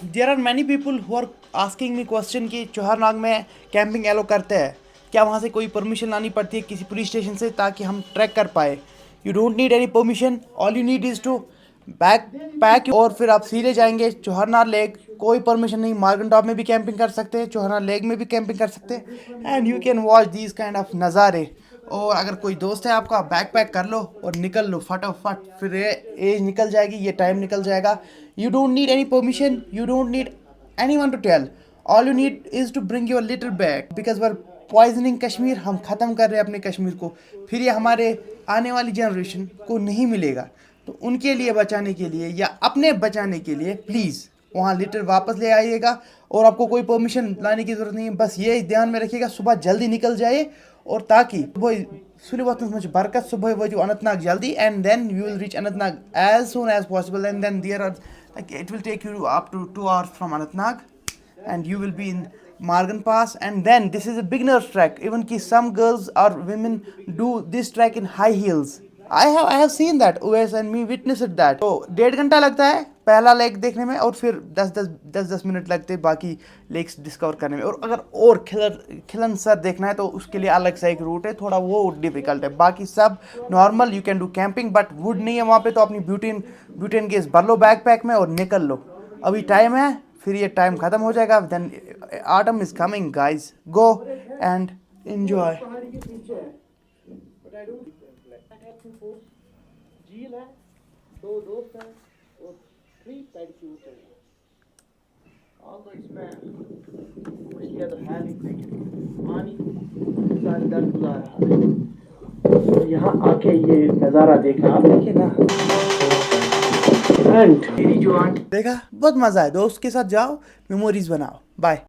There are many people who are asking me question कि चौहरनाग में कैंपिंग एलो करते हैं क्या, वहाँ से कोई परमिशन लानी पड़ती है किसी पुलिस स्टेशन से ताकि हम ट्रैक कर पाए। You don't need any permission, all you need is to backpack और फिर आप सीधे जाएंगे चौहरनार लेक। कोई परमिशन नहीं, मार्गन टॉप में भी कैंपिंग कर सकते हैं, चौहरनार लेक में भी कैंपिंग कर सकते हैं and you can watch these kind of नज़ारे। और अगर कोई दोस्त है आपका, बैक पैक कर लो और निकल लो फटाफट, फिर ये एज निकल जाएगी, ये टाइम निकल जाएगा। You don't need any permission, you don't need anyone to tell, all you need is to bring your little bag because we're poisoning Kashmir. हम ख़त्म कर रहे हैं अपने कश्मीर को, फिर ये हमारे आने वाली जनरेशन को नहीं मिलेगा। तो उनके लिए बचाने के लिए या अपने बचाने के लिए प्लीज़ वहाँ लिटर वापस ले आइएगा। और आपको कोई परमिशन लाने की ज़रूरत नहीं है, बस ये ध्यान में रखिएगा सुबह जल्दी निकल जाए और ताकि सुबह सुली वतन में बरकत सुबह वजू अनंतनाग जल्दी and then you will reach Anantnag as soon as possible and then there are like it will take you up to 2 hours from Anantnag and you will be in Margan Pass and then this is a beginner's trek, even ki some girls or women do this trek in high heels। I have seen that, Uwais and me witnessed that। तो 1.5 घंटा लगता है पहला lake देखने में और फिर 10 minute लगते हैं बाकी लेक्स डिस्कवर करने में। और अगर और खिलन सर देखना है तो उसके लिए अलग सा एक रूट है, थोड़ा वो डिफिकल्ट है। बाकी सब normal, you can do camping but would नहीं है वहाँ पे, तो अपनी ब्यूटेन गैस भर लो बैक पैक में और निकल लो। अभी टाइम है, फिर ये टाइम ख़त्म हो जाएगा। Then autumn is coming guys, go and enjoy. झील है, 2 दोस्त हैं और 3 पेडिक्योर चाहिए। Although इसमें मछलियाँ तो है नहीं, लेकिन पानी सारी दर गुजार रहा है। तो यहाँ आके ये नज़ारा देखा, आप देखिए ना। एंड मेरी जो आंट देखा, बहुत मज़ा है। दोस्त के साथ जाओ, मेमोरीज बनाओ। बाय।